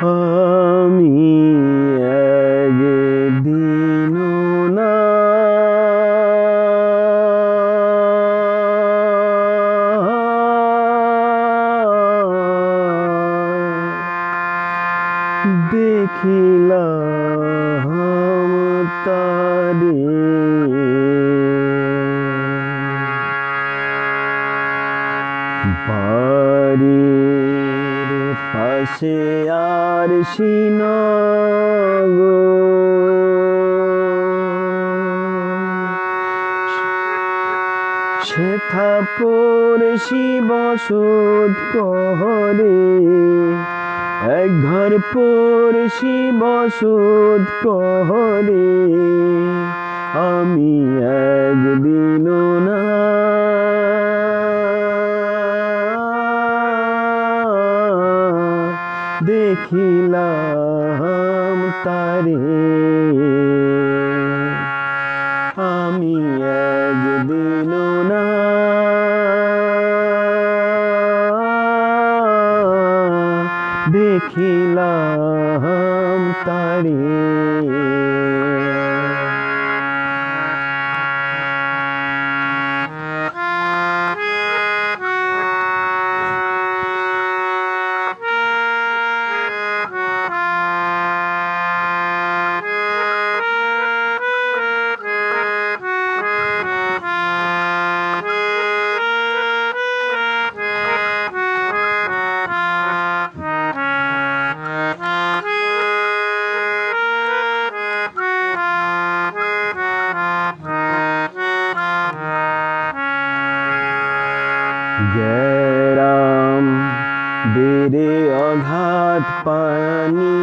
আমি একদিন না দেখিলাম তারে বাড়ির পাশে আর সিনগো সেথা পড়শি বসত করে এক ঘর পড়শি বসত করে আমি একদিন না দেখিলাম তারে আমি একদিন না দেখিলাম তারে গেরাম বেড়ে অঘাত পানি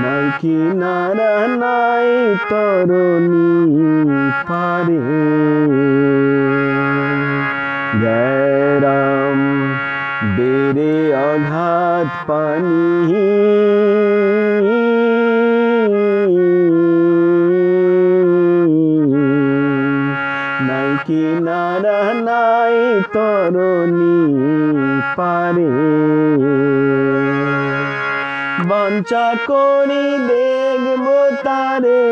নাই কিনারা নাই তরণী পারে গেরাম বেড়ে অঘাত পানি নাই কিনারা নাই তরণী পারে বাঞ্ছা করি দেখব তারে